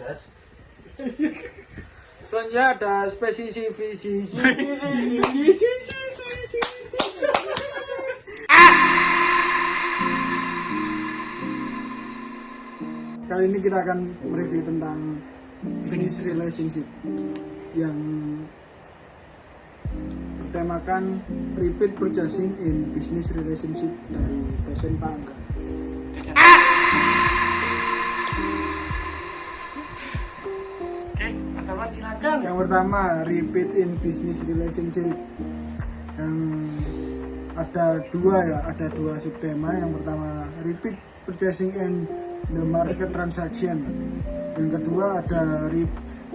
tes. Selanjutnya ada spesifikasi. Kali ini kita akan mereview tentang business relationship yang bertemakan repeat purchasing in business relationship dari dosen Pak Angga. Oke, Mas Ahmad silakan. Yang pertama, repeat in business relationship. Yang ada dua subtema. Yang pertama, repeat purchasing in the market transaction. Yang kedua ada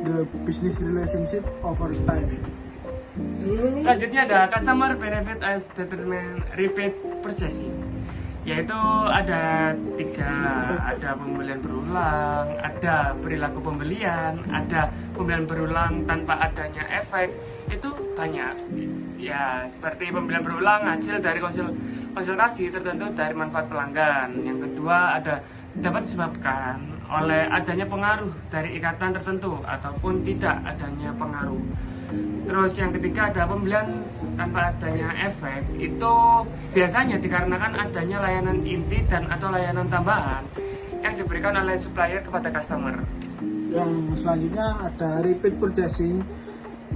the business relationship over time. Selanjutnya ada customer benefit as determined repeat purchasing, yaitu ada tiga, ada pembelian berulang, ada perilaku pembelian, ada pembelian berulang tanpa adanya efek. Itu banyak ya, seperti pembelian berulang hasil dari konsultasi tertentu dari manfaat pelanggan. Yang kedua ada dapat disebabkan oleh adanya pengaruh dari ikatan tertentu ataupun tidak adanya pengaruh. Terus yang ketiga ada pembelian tanpa adanya efek. Itu biasanya dikarenakan adanya layanan inti dan atau layanan tambahan yang diberikan oleh supplier kepada customer. Yang selanjutnya ada repeat purchasing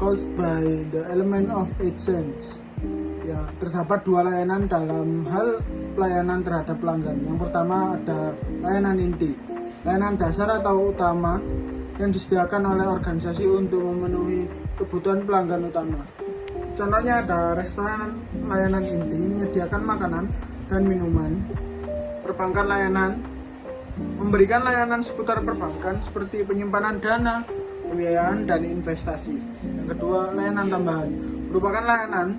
caused by the element of exchange. Ya, terdapat dua layanan dalam hal pelayanan terhadap pelanggan. Yang pertama ada layanan inti, layanan dasar atau utama yang disediakan oleh organisasi untuk memenuhi kebutuhan pelanggan utama. Contohnya ada restoran layanan inti menyediakan makanan dan minuman, perbankan layanan memberikan layanan seputar perbankan seperti penyimpanan dana, pembiayaan dan investasi. Yang kedua, layanan tambahan merupakan layanan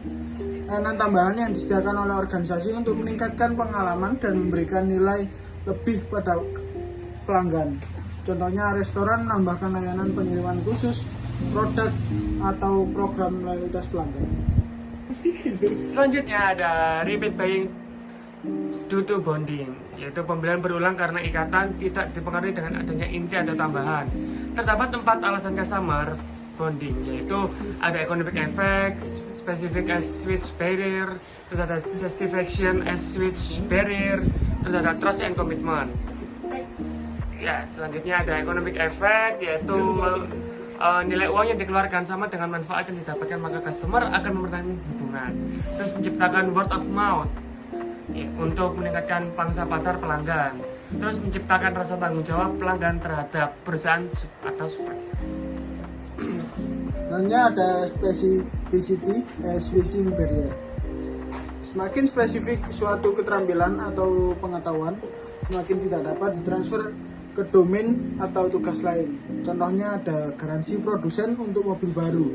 tambahan yang disediakan oleh organisasi untuk meningkatkan pengalaman dan memberikan nilai lebih pada pelanggan. Contohnya restoran menambahkan layanan pengiriman khusus, produk atau program loyalitas pelanggan. Selanjutnya ada repeat buying due to bonding, yaitu pembelian berulang karena ikatan tidak dipengaruhi dengan adanya inti atau tambahan. Terdapat 4 alasan customer bonding, yaitu ada economic effects, specific as switch barrier, terus ada satisfaction as switch barrier, terus ada trust and commitment. Ya, selanjutnya ada economic effect, yaitu nilai uang yang dikeluarkan sama dengan manfaat yang didapatkan, maka customer akan mempertahankan hubungan. Terus menciptakan word of mouth ya, untuk meningkatkan pangsa pasar pelanggan. Terus menciptakan rasa tanggung jawab pelanggan terhadap perusahaan atau supplier. Selanjutnya ada specificity as switching barrier. Semakin spesifik suatu keterampilan atau pengetahuan, semakin tidak dapat ditransfer ke domain atau tugas lain. Contohnya ada garansi produsen untuk mobil baru.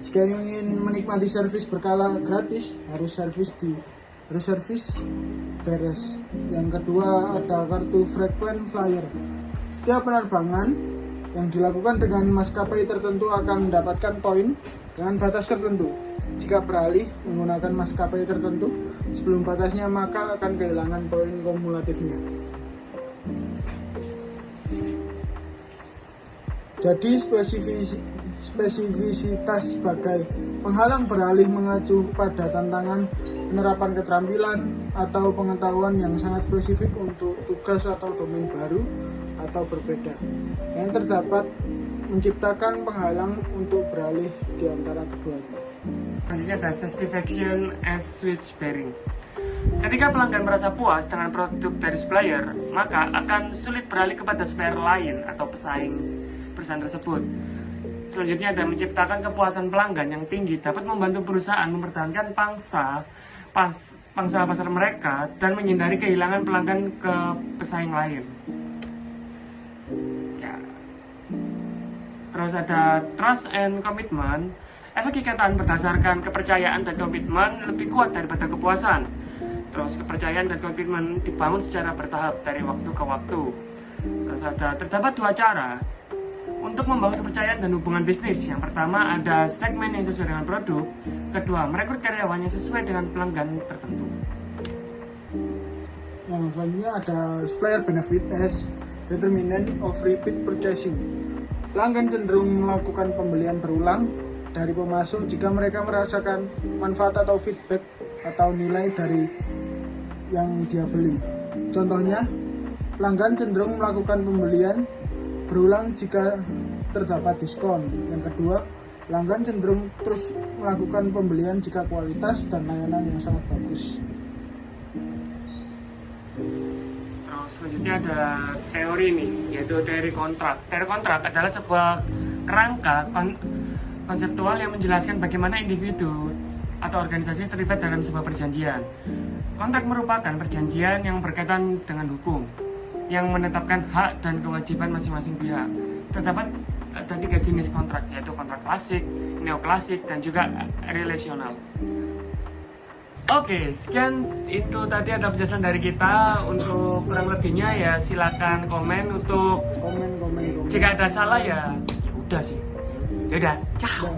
Jika ingin menikmati servis berkala gratis, harus servis beres. Yang kedua ada kartu frequent flyer. Setiap penerbangan yang dilakukan dengan maskapai tertentu akan mendapatkan poin dengan batas tertentu. Jika beralih menggunakan maskapai tertentu sebelum batasnya, maka akan kehilangan poin kumulatifnya. Jadi spesifisitas sebagai penghalang beralih mengacu pada tantangan penerapan keterampilan atau pengetahuan yang sangat spesifik untuk tugas atau domain baru atau berbeda, yang terdapat menciptakan penghalang untuk beralih di antara keduanya. Selanjutnya ada satisfaction as switch bearing. Ketika pelanggan merasa puas dengan produk dari supplier, maka akan sulit beralih kepada supplier lain atau pesaing perusahaan tersebut. Selanjutnya ada menciptakan kepuasan pelanggan yang tinggi dapat membantu perusahaan mempertahankan pangsa pasar mereka dan menghindari kehilangan pelanggan ke pesaing lain. Ya. Terus ada trust and commitment. Efek ikatan berdasarkan kepercayaan dan komitmen lebih kuat daripada kepuasan. Terus kepercayaan dan komitmen dibangun secara bertahap dari waktu ke waktu. Terus terdapat 2 cara untuk membangun kepercayaan dan hubungan bisnis. Yang pertama ada segmen yang sesuai dengan produk. Kedua, merekrut karyawan yang sesuai dengan pelanggan tertentu. Selanjutnya ada supplier benefit as determinant of repeat purchasing. pelanggan cenderung melakukan pembelian berulang dari pemasok jika mereka merasakan manfaat atau feedback atau nilai dari yang dia beli. Contohnya, pelanggan cenderung melakukan pembelian berulang jika terdapat diskon. Yang kedua, pelanggan cenderung terus melakukan pembelian jika kualitas dan layanan yang sangat bagus. Terus selanjutnya ada teori nih, yaitu teori kontrak. Teori kontrak adalah sebuah kerangka konseptual yang menjelaskan bagaimana individu atau organisasi terlibat dalam sebuah perjanjian. Kontrak merupakan perjanjian yang berkaitan dengan hukum, yang menetapkan hak dan kewajiban masing-masing pihak. Terdapat ada 3 jenis kontrak, yaitu kontrak klasik, neoklasik, dan juga relasional. Oke, sekian itu tadi ada penjelasan dari kita. Untuk kurang lebihnya ya silakan komen. Untuk Komen. jika ada salah ya udah sih. Ya udah, ciao.